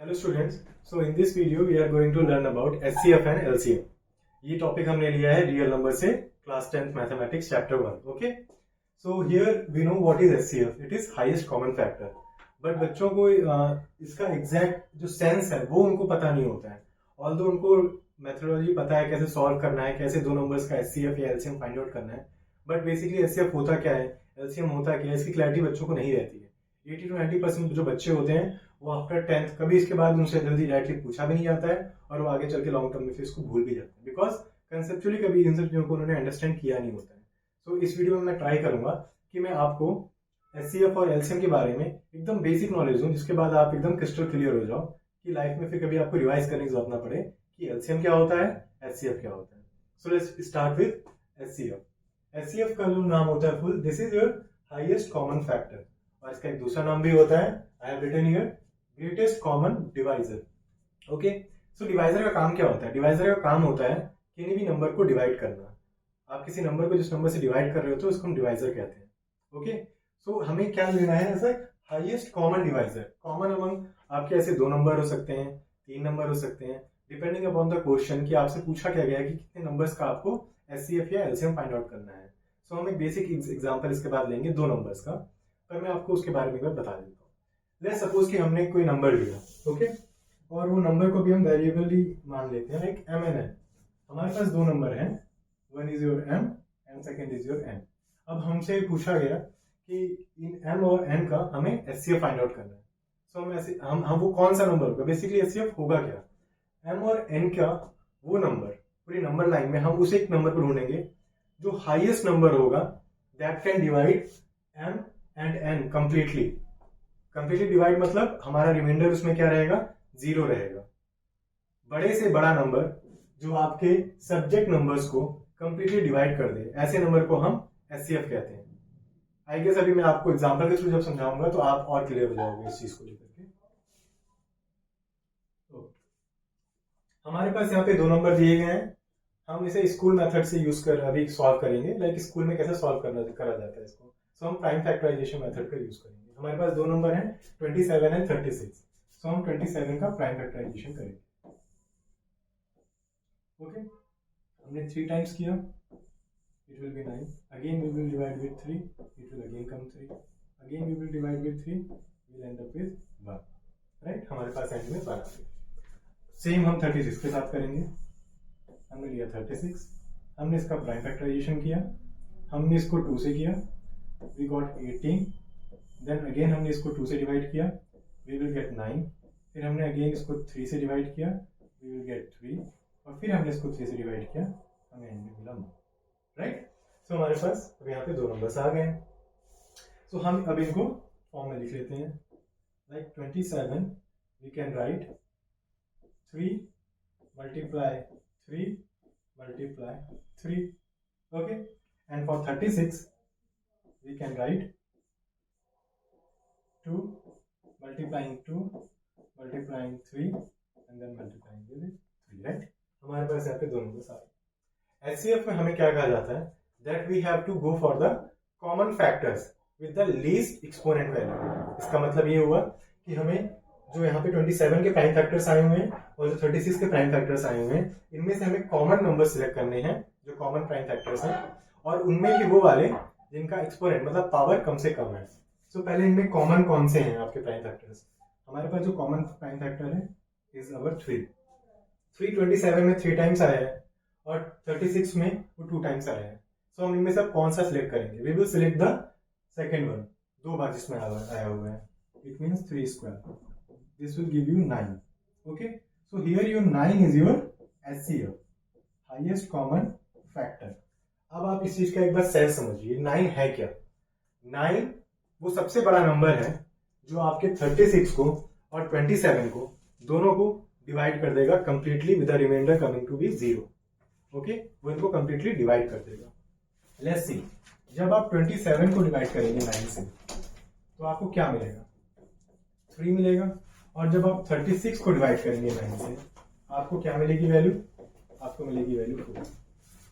Hello students, so in this video we are going to learn about SCF and LCM. ये topic हमने लिया है real number से class 10th mathematics chapter 1. Okay, so here we know what is SCF. It is highest common factor. But बच्चों को इसका exact जो sense है वो उनको पता नहीं होता है. ऑल्दो उनको मेथोडोलॉजी पता है कैसे सॉल्व करना है, कैसे दो नंबर्स का SCF या LCM फाइंड आउट करना है, बट बेसिकली SCF होता क्या है, LCM होता क्या है, इसकी क्लैरिटी बच्चों को नहीं रहती है. 80 to 90% जो बच्चे होते हैं वो आफ्टर 10th कभी इसके बाद उनसे जल्दी डायरेक्टली पूछा भी नहीं जाता है और वो आगे चल के लॉन्ग टर्म में फिर इसको भूल भी जाते हैं, बिकॉज कंसेप्चुअली कभी इन सब चीजों को उन्होंने अंडरस्टैंड किया नहीं होता है. सो इस वीडियो में मैं ट्राई करूंगा कि मैं आपको SCF और LCM के बारे में एकदम बेसिक नॉलेज दूं, जिसके बाद आप एकदम क्रिस्टल क्लियर हो जाओ कि लाइफ में फिर कभी आपको रिवाइज करने की जरूरत ना पड़े कि LCM क्या होता है, SCF क्या होता है. So let's start with SCF. SCF का जो नाम होता है full, this is your highest common factor, और इसका एक दूसरा नाम भी होता है, I have written here, greatest common divisor. Okay, so divisor का काम क्या होता है? डिवाइजर का काम होता है किसी भी नंबर को डिवाइड करना. आप किसी नंबर को जिस नंबर से डिवाइड कर रहे हो तो उसको हम डिवाइजर कहते हैं. ओके, सो हमें क्या लेना है, ऐसा highest common divisor. Common among आपके ऐसे दो नंबर हो सकते हैं, तीन नंबर हो सकते हैं, डिपेंडिंग अपॉन द क्वेश्चन कि आपसे पूछा क्या गया है कि कितने नंबर्स का आपको SCF या LCM फाइंड आउट करना है. सो हम एक बेसिक एग्जांपल इसके बाद लेंगे दो नंबर्स का, पर मैं आपको उसके बारे में बता देता हूँ. लेट्स सपोज कि हमने कोई नंबर लिया, ओके, और वो नंबर को भी हम वेरिएबली मान लेते हैं, लाइक M and N. हमारे पास दो नंबर हैं, one is your M and second is your N. अब हमसे पूछा गया कि इन M और N का हमें SCF फाइंड आउट करना है. सो हम ऐसे हम वो कौन सा नंबर होगा, बेसिकली SCF होगा क्या, M और N का वो नंबर, पूरी नंबर लाइन में हम उस एक नंबर को ढूंढेंगे जो हाईएस्ट नंबर होगा that can divide M and N completely. Completely divide मतलब हमारा रिमाइंडर उसमें क्या रहेगा, 0 रहेगा. बड़े से बड़ा नंबर जो आपके सब्जेक्ट नंबर्स को कंप्लीटली डिवाइड कर दे, ऐसे नंबर को हम SCF कहते हैं. आई गेस अभी मैं आपको एग्जांपल के थ्रू जब समझाऊंगा तो आप और क्लियर हो जाओगे इस चीज को लेकर के. हमारे पास यहाँ पे दो नंबर दिए गए हैं, हम इसे स्कूल मेथड से यूज कर अभी सॉल्व करेंगे, लाइक स्कूल में कैसे सॉल्व करा जाता है इसको. सो हम प्राइम फैक्टराइजेशन मेथड का यूज करेंगे. हमारे पास दो नंबर हैं 27 एंड 36. सो हम 27 का प्राइम फैक्टराइजेशन करेंगे. ओके, हमने 3 टाइम्स किया, it will be 9. Again we will divide with 3, it will again come 3. Again we will divide with 3, we will end up with 1. Right, हमारे पास एंड में 12. सेम हम 36 के साथ करेंगे. हमने लिया 36, हमने इसका प्राइम फैक्टराइजेशन किया, हमने इसको 2 से किया, we got 18. देन अगेन हमने इसको 2 से डिवाइड किया, we will get 9. फिर हमने अगेन इसको 3 से डिवाइड किया, we will get 3. और फिर हमने इसको 3 से डिवाइड किया, हमें एंड में मिला 9. राइट, सो हमारे पास अब यहाँ पे दो नंबर्स आ गए. सो हम अब इनको फॉर्म में लिख लेते हैं, like 27 we can write 3 multiply 3 multiply 3. Okay, and for 36 we can write 2 multiplying 2 multiplying 3 and then multiplying with 3. right, हमारे पास यहाँ पे दो नंबर आ गए. SCF में हमें क्या कहा जाता है, that we have to go for the common factors with the least exponent value. इसका मतलब ये हुआ कि हमें जो यहाँ पे 27 के प्राइम फैक्टर्स आए हुए हैं और जो 36 के प्राइम फैक्टर्स आए हुए हैं, इनमें से हमें कॉमन नंबर सिलेक्ट करने हैं जो कॉमन प्राइम फैक्टर्स हैं, और उनमें भी वो वाले जिनका एक्सपोनेंट मतलब पावर कम से कम है. सो पहले इनमें कॉमन कौन से हैं आपके प्राइम फैक्टर्स. हमारे पास जो कॉमन प्राइम फैक्टर है इज अवर 3. 27 में 3 टाइम्स आया है और 36 में वो 2 टाइम्स आया है. सो हम इनमें से अब कौन सा सिलेक्ट करेंगे, we will select the second one, दो बार जिसमें आया हुआ है. It means 3 square. This will give you 9. Okay, so here your 9 is your SCF, highest common factor. अब आप इस चीज का एक बार सेंस समझिए, 9 है क्या. 9 वो सबसे बड़ा नंबर है जो आपके 36 को और 27 को दोनों को डिवाइड कर देगा completely with the reminder coming to be 0. Okay, वो इनको कंप्लीटली डिवाइड कर देगा. लेट्स सी, जब आप 27 को डिवाइड करेंगे 9 से तो आपको क्या मिलेगा, 3 मिलेगा. और जब आप 36 को डिवाइड करेंगे 9 से आपको क्या मिलेगी वैल्यू, आपको मिलेगी वैल्यू 4.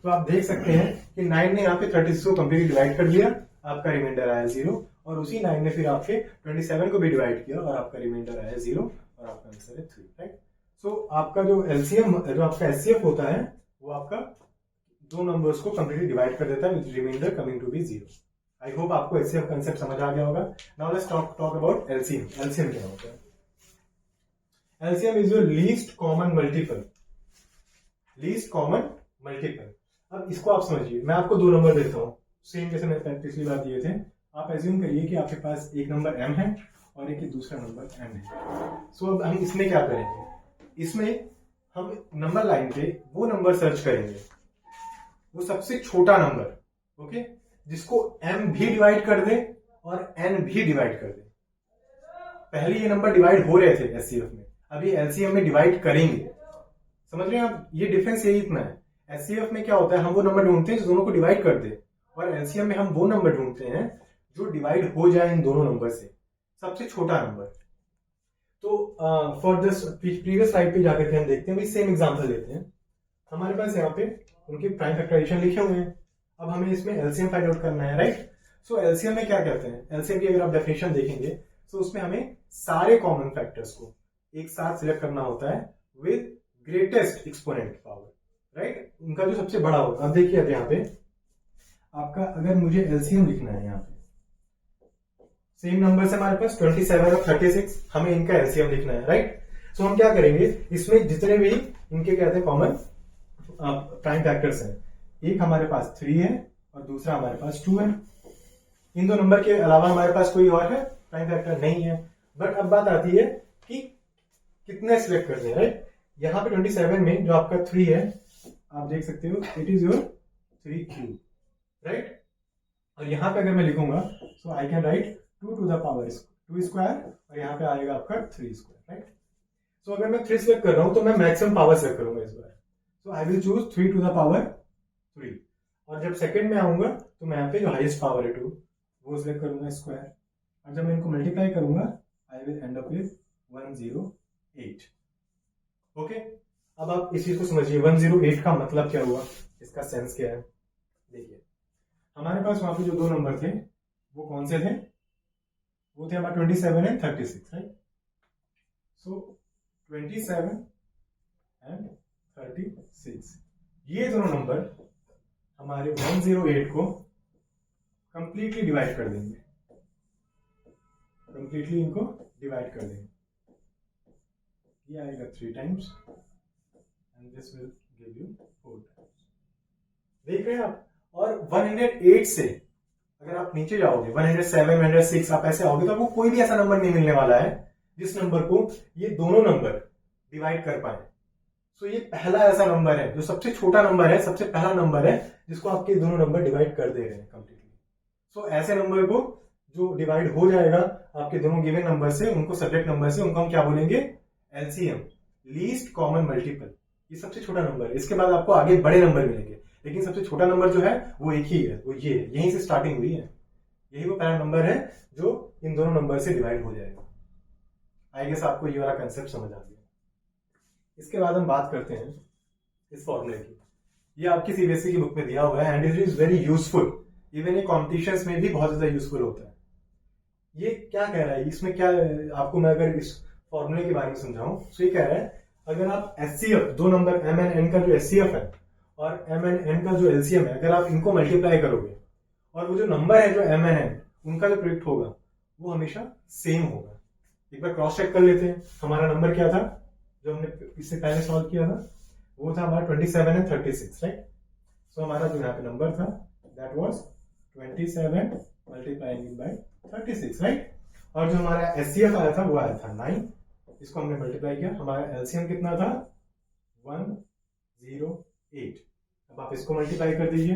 तो आप देख सकते हैं कि 9 ने यहाँ पे 36 को कंप्लीटली डिवाइड कर दिया, आपका रिमाइंडर आया 0, और उसी 9 ने फिर आपके 27 को भी डिवाइड किया और आपका रिमाइंडर आया 0 और आपका आंसर आंसर है 3, राइट। सो आपका जो एलसीएम, जो आपका एचसीएफ होता है, वो आपका दो नंबर्स को कंप्लीटली डिवाइड कर देता है with reminder coming to be 0। I hope आपको एचसीएफ कांसेप्ट समझ आ गया होगा। Now let's talk about LCM. LCM क्या होता है? LCM is your least common multiple. Least common multiple. अब इसको आप समझिए, मैं आपको दो नंबर देता हूं, सेम जैसे मैंने पिछली बार दिए थे। आप एज्यूम करिए कि आपके पास एक नंबर m है और एक दूसरा नंबर n है। सो अब हम इसमें क्या करेंगे, इसमें हम नंबर लाइन पे वो नंबर सर्च करेंगे, वो सबसे छोटा नंबर, ओके, जिसको m भी डिवाइड कर दे और n भी डिवाइड कर दे। पहले ये नंबर डिवाइड हो रहे थे एचसीएफ में, अभी एलसीएम में डिवाइड करेंगे। समझ रहे हैं आप? ये डिफरेंस यही इतना है। एचसीएफ में क्या होता है, हम वो नंबर ढूंढते हैं जो दोनों को डिवाइड कर दे, और एलसीएम में हम वो नंबर ढूंढते हैं जो डिवाइड हो जाए इन दोनों नंबर से, सबसे छोटा नंबर। तो फॉर दिस प्रीवियस स्लाइड पे जाकर के हम देखते हैं, भी सेम एग्जांपल लेते हैं। हमारे पास यहाँ पे उनके प्राइम फैक्टराइजेशन लिखे हुए हैं, अब हमें इसमें एलसीएम फाइंड आउट करना है, राइट। सो एलसीएम में क्या कहते हैं, एलसीएम की अगर आप डेफिनेशन देखेंगे तो उसमें हमें सारे कॉमन फैक्टर्स को एक साथ सिलेक्ट करना होता है with greatest exponent power, right. उनका जो सबसे बड़ा होगा। अब देखिए, अब यहाँ पे आपका अगर मुझे एलसीएम लिखना है, यहाँ पे सेम नंबर से हमारे पास 27 और 36, हमें इनका एलसीएम लिखना है, राइट। सो हम क्या करेंगे, इसमें जितने भी इनके कहते हैं कॉमन प्राइम फैक्टर्स हैं, एक हमारे पास 3 है और दूसरा हमारे पास 2 है। इन दो नंबर के अलावा हमारे पास कोई और है प्राइम फैक्टर नहीं है। बट अब बात आती है कि कितने सिलेक्ट करते हैं, राइट। यहाँ पे 27 में जो आपका 3 है, आप देख सकते हो it is your 3 cube, right. और यहाँ पे अगर मैं लिखूंगा, so I can write 2 to the power 2 square, और यहाँ पे आएगा आपका 3 स्क्वायर, राइट। सो अगर मैं 3 सिलेक्ट कर रहा हूं तो मैं मैक्सिमम पावर सिलेक्ट करूंगा इस बार। So I will choose 3 to the power 3, और जब सेकंड में आऊंगा तो मैं यहाँ पे जो हाईएस्ट पावर है 2 वो सिलेक्ट करूंगा स्क्वायर, और जब मैं इनको मल्टीप्लाई करूंगा I will end up with 108। Okay, अब आप इस चीज को समझिए, 108 का मतलब क्या हुआ, इसका सेंस क्या है। देखिए, हमारे पास वहां पे जो दो नंबर थे वो कौन से थे, वो थे हमारे 27 एंड 36, राइट। सो 27 एंड 36, ये दोनों नंबर हमारे 108 को कंप्लीटली डिवाइड कर देंगे, कंप्लीटली इनको डिवाइड कर देंगे। ये आएगा 3 times and this will give you 4 times. देख रहे हैं आप? और 108 से अगर आप नीचे जाओगे 107, 106 आप ऐसे आओगे तो आपको कोई भी ऐसा नंबर नहीं मिलने वाला है जिस नंबर को ये दोनों नंबर डिवाइड कर पाए। सो ये पहला ऐसा नंबर है जो सबसे छोटा नंबर है, सबसे पहला नंबर है जिसको आपके दोनों नंबर डिवाइड कर दे रहे हैं कंप्लीटली। सो ऐसे नंबर को जो डिवाइड हो जाएगा आपके दोनों गिवन नंबर से, उनको सब्जेक्ट नंबर से, उनको हम क्या बोलेंगे, एलसीएम, लीस्ट कॉमन मल्टीपल। ये सबसे छोटा नंबर है, इसके बाद आपको आगे बड़े नंबर मिलेंगे, लेकिन सबसे छोटा नंबर जो है वो एक ही है, वो ये है, यहीं से स्टार्टिंग हुई है, यही वो पहला नंबर है जो इन दोनों नंबर से डिवाइड हो जाएगा। आई गेस आपको ये वाला कंसेप्ट समझ आ गया। इसके बाद हम बात करते हैं इस फॉर्मूले की। ये आपकी सीबीएसई की बुक में दिया हुआ है and it is very useful, even ये कॉम्पिटिशंस में भी बहुत ज्यादा यूजफुल होता है। ये क्या कह रहा है, इसमें क्या आपको मैं अगर इस फॉर्मूले के बारे में समझाऊं तो ये कह रहा है, अगर आप एचसीएफ, दो नंबर एम एन एन का जो एचसीएफ है और एम एन एन का जो एलसीएम है, अगर आप इनको मल्टीप्लाई करोगे और वो जो नंबर है जो एम एन एन, उनका जो प्रोडक्ट होगा वो हमेशा सेम होगा। एक बार क्रॉस चेक कर लेते हैं, हमारा नंबर क्या था जो हमने इससे पहले सॉल्व किया था, वो था हमारा 27 एंड 36, राइट। सो हमारा जो यहाँ पे नंबर था that was 27 multiplying by 36, right. और जो हमारा एचसीएफ आया था वो आया था 9, इसको हमने मल्टीप्लाई किया, हमारा एलसीएम कितना था 108। अब आप इसको मल्टीप्लाई कर दीजिए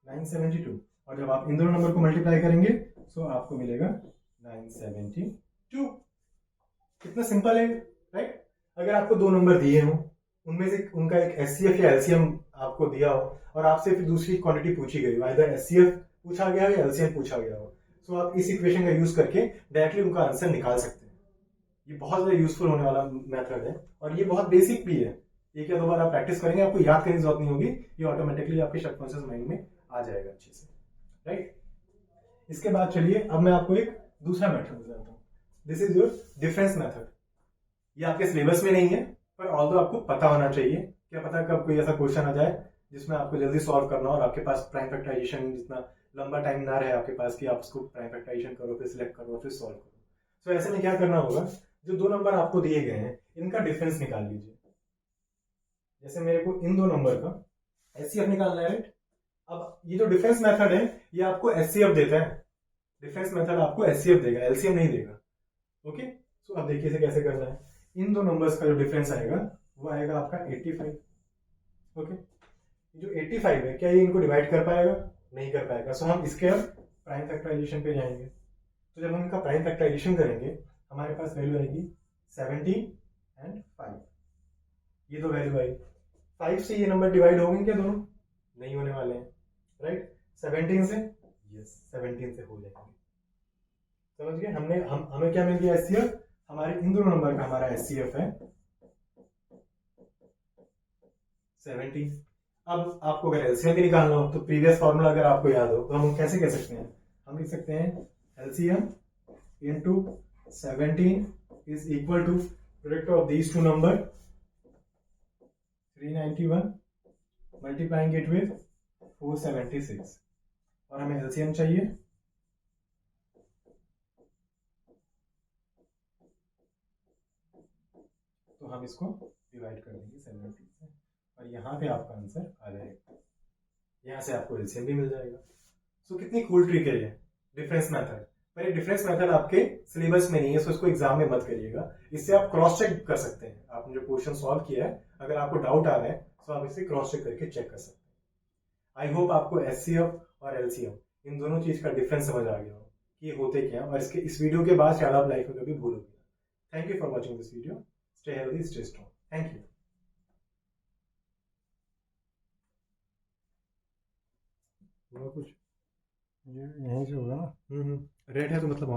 972, और जब आप इन दोनों नंबर को मल्टीप्लाई करेंगे तो आपको मिलेगा 972। कितना सिंपल है, राइट। अगर आपको दो नंबर दिए हो, उनमें से उनका एक एचसीएफ या एलसीएम आपको दिया हो और आपसे फिर दूसरी क्वांटिटी पूछी गई हो, आइदर एचसीएफ पूछा गया हो या एलसीएम पूछा गया हो, तो आप इस इक्वेशन का यूज करके डायरेक्टली उनका आंसर निकाल सकते हैं। ये बहुत ज्यादा यूजफुल होने वाला मेथड है और ये बहुत बेसिक भी है। एक या दो बार आप प्रैक्टिस करेंगे, आपको याद करने की जरूरत नहीं होगी, ये ऑटोमेटिकली आपके सबकॉन्शियस माइंड में आ जाएगा अच्छे से, राइट। इसके बाद चलिए अब मैं आपको एक दूसरा मेथड बताता हूँ। This is your difference method. ये आपके सिलेबस में नहीं है, पर ऑल्दो आपको पता होना चाहिए। क्या पता कब कोई ऐसा क्वेश्चन आ जाए जिसमें आपको जल्दी सॉल्व करना हो और आपके पास प्राइम फैक्टराइजेशन जितना लंबा टाइम ना रहे आपके पास कि आप उसको प्राइम फैक्टराइजेशन करो, फिर सिलेक्ट करो, फिर सॉल्व करो। सो ऐसे में क्या करना होगा, जो दो नंबर आपको दिए गए हैं इनका डिफरेंस निकाल लीजिए। जैसे मेरे को इन दो नंबर का एचसीएफ निकालना है, राइट। अब ये जो डिफरेंस मेथड है ये आपको एचसीएफ देता है। डिफरेंस मेथड आपको एचसीएफ देगा, एलसीएम नहीं देगा। ओके, सो अब देखिए इसे कैसे करना है। इन दो नंबर्स का जो डिफरेंस आएगा वो आएगा आपका 85। ओके, जो 85 है क्या ये इनको डिवाइड कर पाएगा? नहीं कर पाएगा। सो हम इसके अब प्राइम फैक्टराइजेशन पे जाएंगे। तो जब हम इनका प्राइम फैक्टराइजेशन करेंगे हमारे पास वैल्यू आएगी 17 एंड 5। ये तो वैल्यू आई 5 से, ये नंबर डिवाइड होंगे क्या दोनों? नहीं होने वाले हैं, राइट। 17 से, यस 17 से हो जाएंगे। समझ गए? हमें क्या मिल गया एचसीएफ? हमारे इन दोनों नंबर का हमारा एचसीएफ है 17। अब आपको अगर एलसीएम भी निकालना हो तो प्रीवियस फॉर्मूला अगर आपको याद हो तो हम कैसे कह सकते हैं? हम लिख सकते हैं LCM into 17 is equal to product of these two number 391 multiplying it with 476, और हमें एलसीएम चाहिए तो हम इसको डिवाइड कर देंगे 17 से और यहाँ पे आपका आंसर आ जाएगा। यहाँ से आपको एलसीएम भी मिल जाएगा। सो कितनी कूल ट्रिक है ये डिफरेंस मेथड। पर ये डिफरेंस मेथड आपके सिलेबस में नहीं है, सो इसको एग्जाम में मत करिएगा। इससे आप क्रॉस चेक कर सकते हैं। आपने जो क्वेश्चन सॉल्व किया है अगर आपको डाउट आ रहा है तो आप इसे क्रॉस चेक करके चेक कर सकते हैं। आई होप आपको एचसीएफ और एलसीएम इन दोनों चीज का डिफरेंस समझ आ गया हो कि ये होते क्या, और इस वीडियो के बाद शायद आप लाइफ में कभी भूलोगे। Thank you for watching this video. Stay healthy, stay strong. Thank you. कुछ ये यहीं से होगा ना। रेड है तो मतलब